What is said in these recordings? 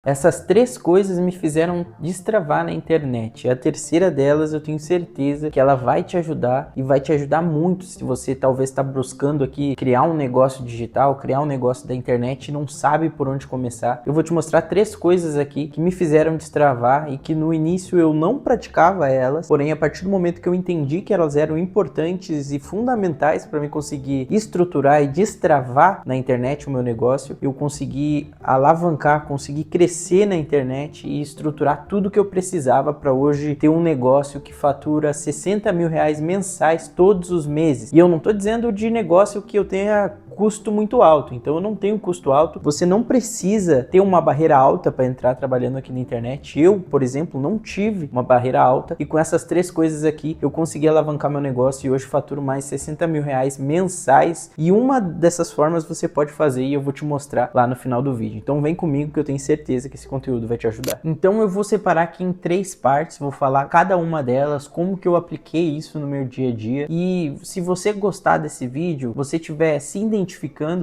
Essas três coisas me fizeram destravar na internet. A terceira delas eu tenho certeza que ela vai te ajudar e vai te ajudar muito se você talvez está buscando aqui criar um negócio digital, criar um negócio da internet e não sabe por onde começar. Eu vou te mostrar três coisas aqui que me fizeram destravar e que no início eu não praticava elas, porém a partir do momento que eu entendi que elas eram importantes e fundamentais para me conseguir estruturar e destravar na internet o meu negócio, eu consegui alavancar, consegui crescer na internet e estruturar tudo que eu precisava para hoje ter um negócio que fatura 60 mil reais mensais todos os meses. E eu não estou dizendo de negócio que eu tenha custo muito alto, então eu não tenho custo alto. Você não precisa ter uma barreira alta para entrar trabalhando aqui na internet. Eu, por exemplo, não tive uma barreira alta e com essas três coisas aqui eu consegui alavancar meu negócio e hoje faturo mais 60 mil reais mensais. E uma dessas formas você pode fazer e eu vou te mostrar lá no final do vídeo. Então vem comigo que eu tenho certeza que esse conteúdo vai te ajudar. Então eu vou separar aqui em três partes, vou falar cada uma delas, como que eu apliquei isso no meu dia a dia. E se você gostar desse vídeo, você estiver se identificando,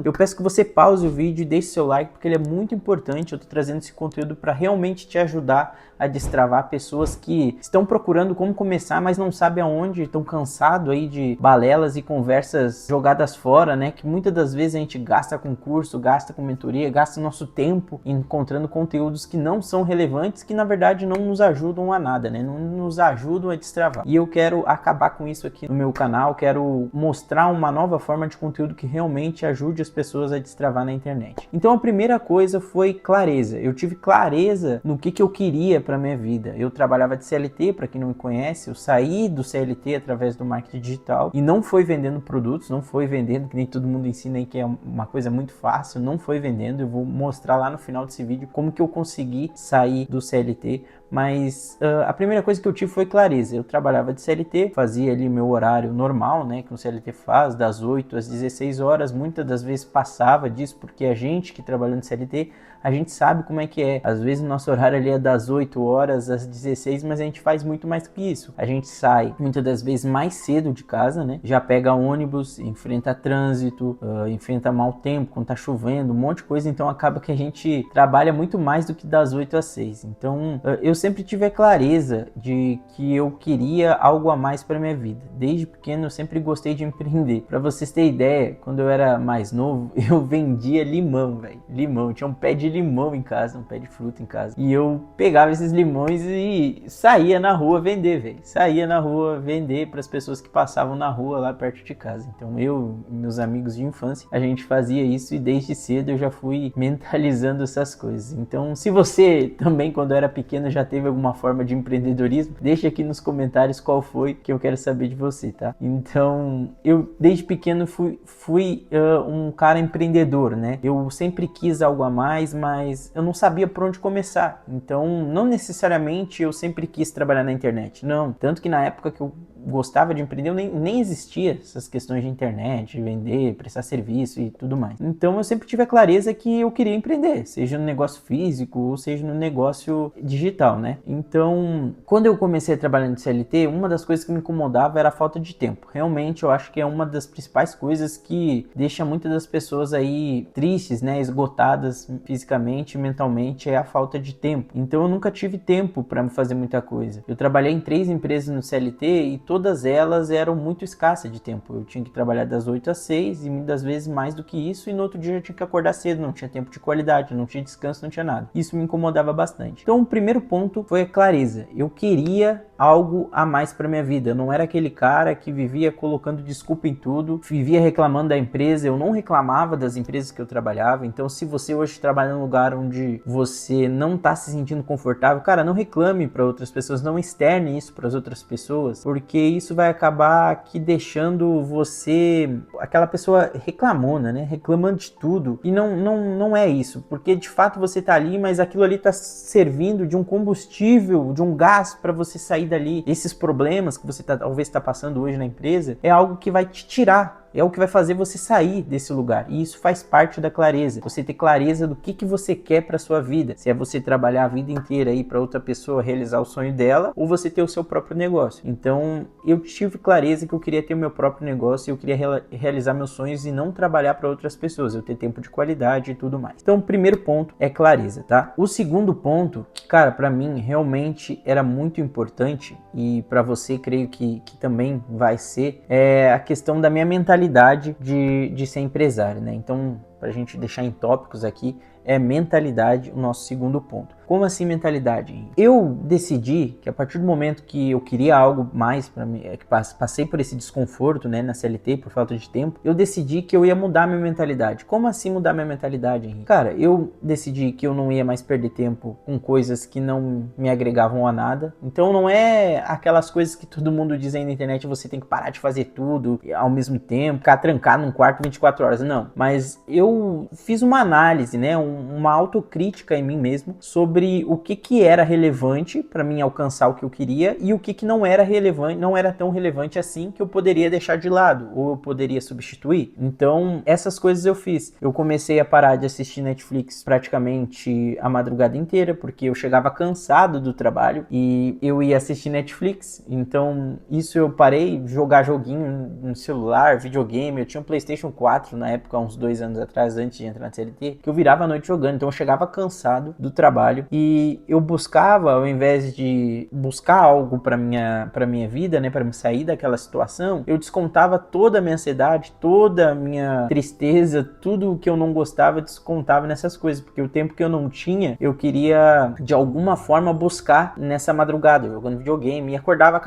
eu peço que você pause o vídeo e deixe seu like, porque ele é muito importante. Eu tô trazendo esse conteúdo para realmente te ajudar a destravar pessoas que estão procurando como começar, mas não sabem aonde, estão cansados aí de balelas e conversas jogadas fora, né? Que muitas das vezes a gente gasta com curso, gasta com mentoria, gasta nosso tempo encontrando conteúdos que não são relevantes, que na verdade não nos ajudam a nada, né? Não nos ajudam a destravar. E eu quero acabar com isso aqui no meu canal, quero mostrar uma nova forma de conteúdo que realmente ajude as pessoas a destravar na internet. Então a primeira coisa foi clareza. Eu tive clareza no que eu queria para minha vida. Eu trabalhava de CLT, para quem não me conhece, eu saí do CLT através do marketing digital e não foi vendendo produtos, não foi vendendo, que nem todo mundo ensina aí que é uma coisa muito fácil, não foi vendendo. Eu vou mostrar lá no final desse vídeo como que eu consegui sair do CLT, mas a primeira coisa que eu tive foi clareza. Eu trabalhava de CLT, fazia ali meu horário normal, né, que o CLT faz, das 8 às 16 horas, muitas das vezes passava disso, porque a gente que trabalha no CLT, a gente sabe como é que é. Às vezes o nosso horário ali é das 8 horas às 16, mas a gente faz muito mais que isso. A gente sai muitas das vezes mais cedo de casa, né? Já pega ônibus, enfrenta trânsito, enfrenta mau tempo, quando tá chovendo, um monte de coisa. Então acaba que a gente trabalha muito mais do que das 8 às 6. Então eu sempre tive a clareza de que eu queria algo a mais para minha vida. Desde pequeno eu sempre gostei de empreender. Para vocês terem ideia, quando eu era mais novo, eu vendia limão, velho. Limão, tinha um pé de limão em casa, um pé de fruta em casa. E eu pegava esses limões e saía na rua vender, velho. Saía na rua vender para as pessoas que passavam na rua lá perto de casa. Então eu e meus amigos de infância, a gente fazia isso e desde cedo eu já fui mentalizando essas coisas. Então se você também, quando era pequeno, já teve alguma forma de empreendedorismo, deixa aqui nos comentários qual foi, que eu quero saber de você, tá? Então eu desde pequeno fui um cara empreendedor, né? Eu sempre quis algo a mais, mas eu não sabia por onde começar. Então, não necessariamente eu sempre quis trabalhar na internet, não. Tanto que na época que eu gostava de empreender, nem existia essas questões de internet, de vender, prestar serviço e tudo mais. Então, eu sempre tive a clareza que eu queria empreender, seja no negócio físico ou seja no negócio digital, né? Então, quando eu comecei a trabalhar no CLT, uma das coisas que me incomodava era a falta de tempo. Realmente, eu acho que é uma das principais coisas que deixa muitas das pessoas aí tristes, né? Esgotadas fisicamente, mentalmente, é a falta de tempo. Então eu nunca tive tempo para fazer muita coisa. Eu trabalhei em 3 empresas no CLT e todas elas eram muito escassas de tempo. Eu tinha que trabalhar das 8 às 6 e muitas vezes mais do que isso, e no outro dia eu tinha que acordar cedo, não tinha tempo de qualidade, não tinha descanso, não tinha nada. Isso me incomodava bastante. Então o primeiro ponto foi a clareza. Eu queria algo a mais para minha vida. Eu não era aquele cara que vivia colocando desculpa em tudo, vivia reclamando da empresa. Eu não reclamava das empresas que eu trabalhava. Então se você hoje trabalha num lugar onde você não está se sentindo confortável, cara, não reclame para outras pessoas, não externe isso para as outras pessoas, porque isso vai acabar aqui deixando você aquela pessoa reclamona, né? Reclamando de tudo. E não é isso, porque de fato você tá ali, mas aquilo ali tá servindo de um combustível, de um gás para você sair dali. Esses problemas que você talvez está passando hoje na empresa é algo que vai te tirar É o que vai fazer você sair desse lugar. E isso faz parte da clareza. Você ter clareza do que você quer para sua vida. Se é você trabalhar a vida inteira aí para outra pessoa realizar o sonho dela, ou você ter o seu próprio negócio. Então, eu tive clareza que eu queria ter o meu próprio negócio, eu queria realizar meus sonhos e não trabalhar para outras pessoas, eu ter tempo de qualidade e tudo mais. Então, o primeiro ponto é clareza, tá? O segundo ponto, que, cara, para mim realmente era muito importante, e para você creio que também vai ser, é a questão da minha mentalidade de ser empresário, né? Então, pra gente deixar em tópicos aqui, é mentalidade o nosso segundo ponto. Como assim mentalidade, Henrique? Eu decidi que a partir do momento que eu queria algo mais para mim, que passei por esse desconforto, né, na CLT por falta de tempo, eu decidi que eu ia mudar minha mentalidade. Como assim mudar minha mentalidade, Henrique? Cara, eu decidi que eu não ia mais perder tempo com coisas que não me agregavam a nada. Então não é aquelas coisas que todo mundo diz aí na internet, você tem que parar de fazer tudo ao mesmo tempo, ficar trancado num quarto 24 horas. Não, mas eu fiz uma análise, né, uma autocrítica em mim mesmo sobre o que era relevante para mim alcançar o que eu queria e o que não era relevante, não era tão relevante assim que eu poderia deixar de lado ou eu poderia substituir. Então, essas coisas eu fiz. Eu comecei a parar de assistir Netflix praticamente a madrugada inteira, porque eu chegava cansado do trabalho e eu ia assistir Netflix. Então, isso eu parei de jogar joguinho no celular, videogame. Eu tinha um PlayStation 4 na época, uns 2 anos atrás, antes de entrar na CLT, que eu virava a noite jogando. Então, eu chegava cansado do trabalho e eu buscava, ao invés de buscar algo para minha vida, né, para me sair daquela situação, eu descontava toda a minha ansiedade, toda a minha tristeza, tudo que eu não gostava, descontava nessas coisas, porque o tempo que eu não tinha, eu queria de alguma forma buscar nessa madrugada, jogando videogame, e acabava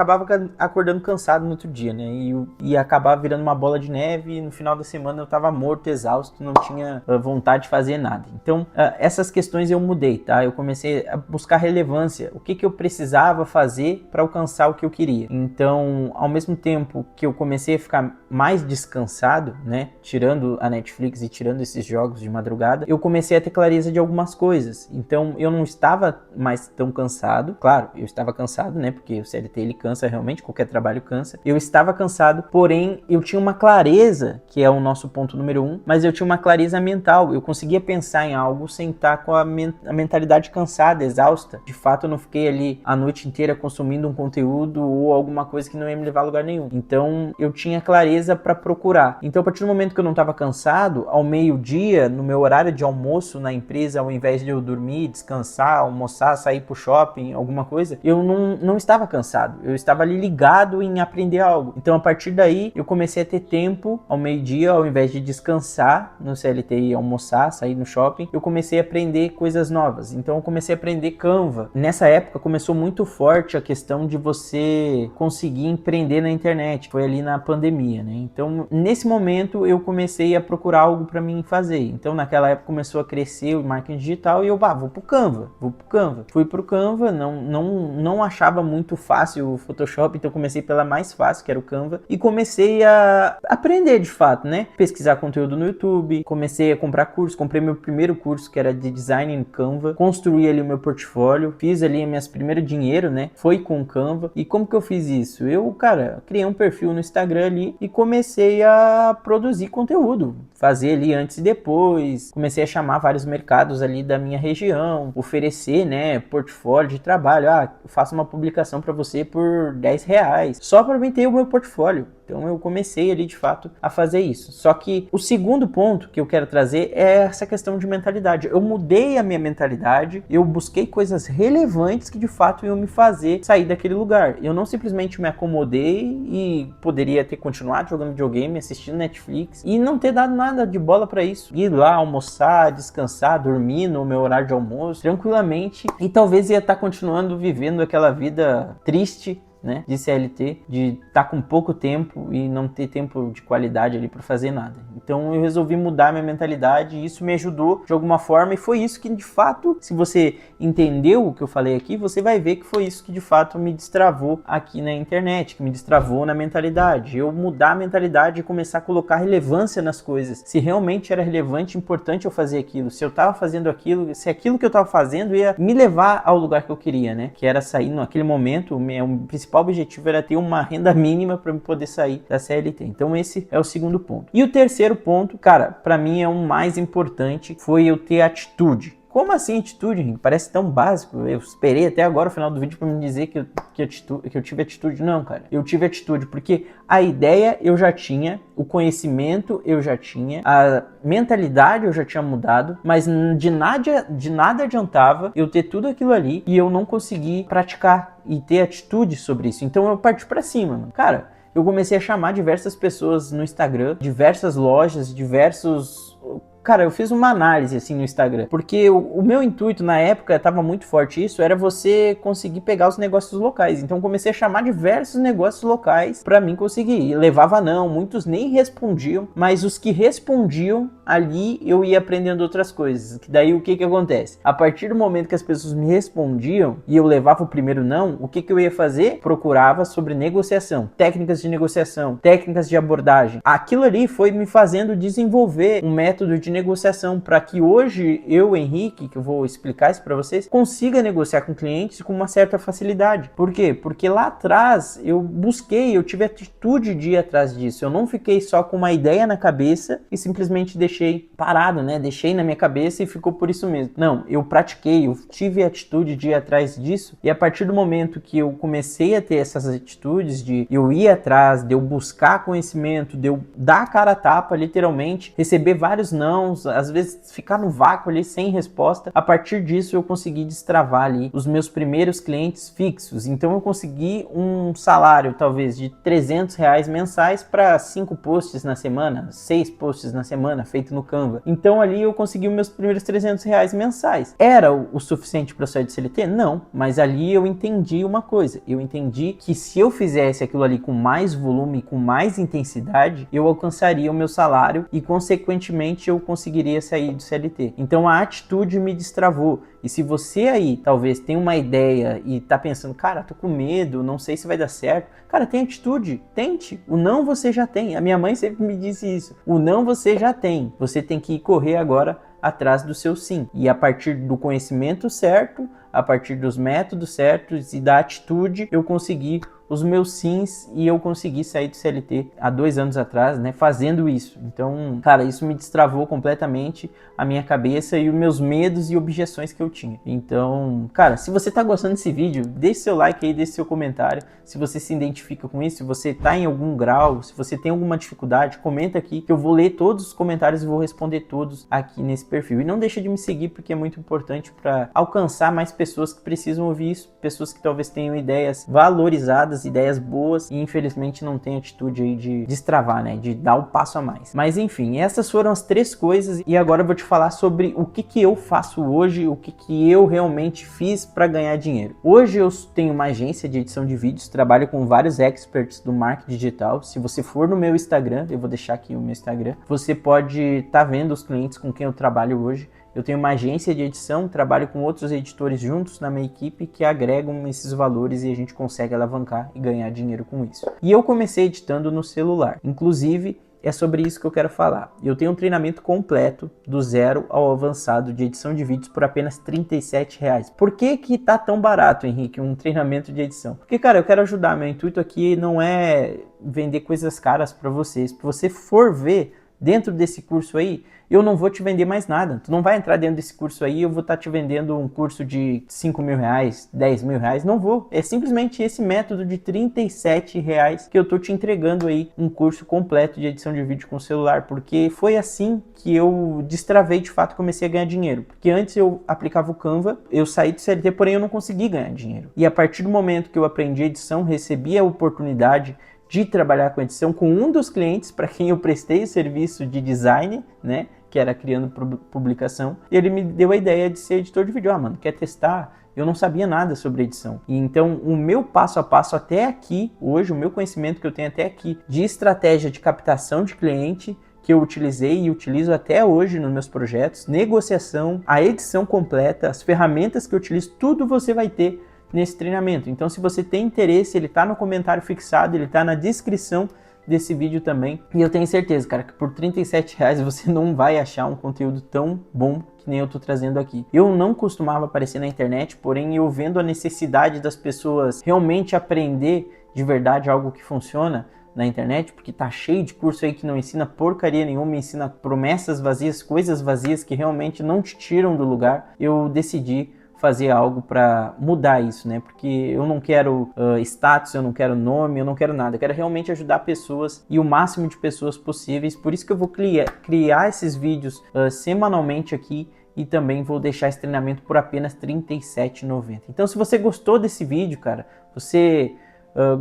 acordando cansado no outro dia, né, e acabava virando uma bola de neve, e no final da semana eu tava morto, exausto, não tinha vontade de fazer nada. Então, essas questões eu mudei, tá? Eu comecei a buscar relevância, o que eu precisava fazer para alcançar o que eu queria. Então, ao mesmo tempo que eu comecei a ficar mais descansado, né, tirando a Netflix e tirando esses jogos de madrugada, eu comecei a ter clareza de algumas coisas. Então, eu não estava mais tão cansado. Claro, eu estava cansado, né, porque o CLT ele cansa realmente, qualquer trabalho cansa. Eu estava cansado, porém, eu tinha uma clareza, que é o nosso ponto número 1, mas eu tinha uma clareza mental. Eu conseguia pensar em algo sem estar com a mentalidade cansada, exausta. De fato, eu não fiquei ali a noite inteira consumindo um conteúdo ou alguma coisa que não ia me levar a lugar nenhum. Então, eu tinha clareza para procurar. Então, a partir do momento que eu não estava cansado, ao meio-dia, no meu horário de almoço na empresa, ao invés de eu dormir, descansar, almoçar, sair pro shopping, alguma coisa, eu não estava cansado. Eu estava ali ligado em aprender algo. Então, a partir daí, eu comecei a ter tempo ao meio-dia, ao invés de descansar no CLT e almoçar, sair no shopping, eu comecei a aprender coisas novas. Então, eu comecei a aprender Canva. Nessa época, começou muito forte a questão de você conseguir empreender na internet. Foi ali na pandemia, né? Então, nesse momento, eu comecei a procurar algo para mim fazer. Então, naquela época, começou a crescer o marketing digital e eu, vou pro Canva. Fui pro Canva, não achava muito fácil o Photoshop, então comecei pela mais fácil, que era o Canva, e comecei a aprender de fato, né? Pesquisar conteúdo no YouTube, comecei a comprar curso, comprei meu primeiro curso, que era de design em Canva, construí ali o meu portfólio, fiz ali minhas primeiras dinheiro, né? Foi com Canva. E como que eu fiz isso? Eu, cara, criei um perfil no Instagram ali e comecei a produzir conteúdo, fazer ali antes e depois, comecei a chamar vários mercados ali da minha região, oferecer, né, portfólio de trabalho. Eu faço uma publicação para você por R$10, só para mim ter o meu portfólio. Então eu comecei ali de fato a fazer isso. Só que o segundo ponto que eu quero trazer é essa questão de mentalidade. Eu mudei a minha mentalidade, eu busquei coisas relevantes que de fato iam me fazer sair daquele lugar. Eu não simplesmente me acomodei e poderia ter continuado jogando videogame, assistindo Netflix e não ter dado nada de bola para isso. Ir lá almoçar, descansar, dormir no meu horário de almoço tranquilamente e talvez ia estar continuando vivendo aquela vida triste, né, de CLT, de estar com pouco tempo e não ter tempo de qualidade ali para fazer nada. Então eu resolvi mudar minha mentalidade e isso me ajudou de alguma forma e foi isso que de fato, se você entendeu o que eu falei aqui, você vai ver que foi isso que de fato me destravou aqui na internet, que me destravou na mentalidade. Eu mudar a mentalidade e começar a colocar relevância nas coisas. Se realmente era relevante, importante eu fazer aquilo, se eu estava fazendo aquilo, se aquilo que eu estava fazendo ia me levar ao lugar que eu queria, né, que era sair naquele momento, o principal principal objetivo era ter uma renda mínima para eu poder sair da CLT. Então esse é o segundo ponto. E o terceiro ponto, cara, para mim é o mais importante, foi eu ter atitude. Como assim atitude, Henrique? Parece tão básico. Eu esperei até agora o final do vídeo para me dizer que eu tive atitude. Não, cara. Eu tive atitude porque a ideia eu já tinha, o conhecimento eu já tinha, a mentalidade eu já tinha mudado, mas de nada adiantava eu ter tudo aquilo ali e eu não conseguir praticar e ter atitude sobre isso. Então eu parti para cima, mano. Cara, eu comecei a chamar diversas pessoas no Instagram, diversas lojas, Cara, eu fiz uma análise assim no Instagram, porque o meu intuito na época, estava muito forte isso, era você conseguir pegar os negócios locais. Então eu comecei a chamar diversos negócios locais para mim conseguir. E levava não, muitos nem respondiam, mas os que respondiam, ali eu ia aprendendo outras coisas. Que daí o que acontece? A partir do momento que as pessoas me respondiam e eu levava o primeiro não, o que eu ia fazer? Procurava sobre negociação, técnicas de negociação, técnicas de abordagem. Aquilo ali foi me fazendo desenvolver um método de negociação para que hoje eu, Henrique, que eu vou explicar isso para vocês, consiga negociar com clientes com uma certa facilidade. Por quê? Porque lá atrás eu tive atitude de ir atrás disso. Eu não fiquei só com uma ideia na cabeça e simplesmente deixei parado, né? Deixei na minha cabeça e ficou por isso mesmo. Não, eu pratiquei, eu tive a atitude de ir atrás disso e a partir do momento que eu comecei a ter essas atitudes de eu ir atrás, de eu buscar conhecimento, de eu dar a cara a tapa, literalmente, receber vários não, às vezes ficar no vácuo ali sem resposta. A partir disso eu consegui destravar ali os meus primeiros clientes fixos. Então eu consegui um salário talvez de R$300 mensais para 5 posts na semana, 6 posts na semana feito no Canva. Então ali eu consegui os meus primeiros R$300 mensais. Era o suficiente para sair do CLT? Não, mas ali eu entendi uma coisa. Eu entendi que se eu fizesse aquilo ali com mais volume, com mais intensidade, eu alcançaria o meu salário e consequentemente eu conseguiria sair do CLT. Então a atitude me destravou. E se você aí talvez tem uma ideia e tá pensando, cara, tô com medo, não sei se vai dar certo, cara, tem atitude, tente. O não você já tem. A minha mãe sempre me disse isso. O não você já tem. Você tem que ir correr agora atrás do seu sim. E a partir do conhecimento certo, a partir dos métodos certos e da atitude, eu consegui os meus sims e eu consegui sair do CLT há 2 anos atrás, né, fazendo isso. Então, cara, isso me destravou completamente a minha cabeça e os meus medos e objeções que eu tinha. Então, cara, se você tá gostando desse vídeo, deixe seu like aí, deixe seu comentário. Se você se identifica com isso, se você tá em algum grau, se você tem alguma dificuldade, comenta aqui que eu vou ler todos os comentários e vou responder todos aqui nesse perfil. E não deixa de me seguir porque é muito importante para alcançar mais pessoas que precisam ouvir isso, pessoas que talvez tenham ideias valorizadas, ideias boas e infelizmente não tem atitude aí de destravar, né, de dar o passo a mais. Mas enfim, essas foram as 3 coisas e agora eu vou te falar sobre o que eu faço hoje, o que eu realmente fiz para ganhar dinheiro. Hoje eu tenho uma agência de edição de vídeos, trabalho com vários experts do marketing digital. Se você for no meu Instagram, eu vou deixar aqui o meu Instagram, você pode estar vendo os clientes com quem eu trabalho hoje. Eu tenho uma agência de edição, trabalho com outros editores juntos na minha equipe que agregam esses valores e a gente consegue alavancar e ganhar dinheiro com isso. E eu comecei editando no celular. Inclusive, é sobre isso que eu quero falar. Eu tenho um treinamento completo do 0 ao avançado de edição de vídeos por apenas R$37. Por que que tá tão barato, Henrique, um treinamento de edição? Porque, cara, eu quero ajudar. Meu intuito aqui não é vender coisas caras para vocês. Se você for ver dentro desse curso aí, eu não vou te vender mais nada. Tu não vai entrar dentro desse curso aí, eu vou estar te vendendo um curso de R$5.000, R$10.000. Não vou. É simplesmente esse método de R$37 que eu tô te entregando aí, um curso completo de edição de vídeo com celular, porque foi assim que eu destravei de fato, comecei a ganhar dinheiro. Porque antes eu aplicava o Canva, eu saí do CLT, porém eu não consegui ganhar dinheiro. E a partir do momento que eu aprendi edição, recebi a oportunidade de trabalhar com edição com um dos clientes para quem eu prestei o serviço de design, né, que era criando publicação, e ele me deu a ideia de ser editor de vídeo. Ah, mano, quer testar? Eu não sabia nada sobre edição. E então o meu passo a passo até aqui, hoje, o meu conhecimento que eu tenho até aqui de estratégia de captação de cliente, que eu utilizei e utilizo até hoje nos meus projetos, negociação, a edição completa, as ferramentas que eu utilizo, tudo você vai ter nesse treinamento. Então, se você tem interesse, ele tá no comentário fixado, ele tá na descrição desse vídeo também. E eu tenho certeza, cara, que por R$37 você não vai achar um conteúdo tão bom, que nem eu tô trazendo aqui. Eu não costumava aparecer na internet, porém eu vendo a necessidade das pessoas realmente aprender de verdade algo que funciona na internet, porque tá cheio de curso aí que não ensina porcaria nenhuma, ensina promessas vazias, coisas vazias que realmente não te tiram do lugar. Eu decidi fazer algo para mudar isso, né? Porque eu não quero status, eu não quero nome, eu não quero nada. Eu quero realmente ajudar pessoas e o máximo de pessoas possíveis. Por isso que eu vou criar esses vídeos semanalmente aqui e também vou deixar esse treinamento por apenas R$ 37,90. Então, se você gostou desse vídeo, cara, você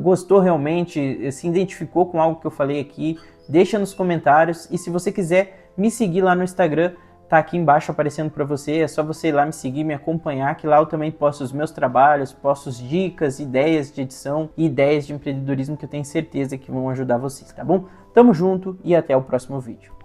gostou realmente, se identificou com algo que eu falei aqui, deixa nos comentários. E se você quiser me seguir lá no Instagram, tá aqui embaixo aparecendo para você, é só você ir lá me seguir, me acompanhar, que lá eu também posto os meus trabalhos, posto dicas, ideias de edição e ideias de empreendedorismo que eu tenho certeza que vão ajudar vocês, tá bom? Tamo junto e até o próximo vídeo.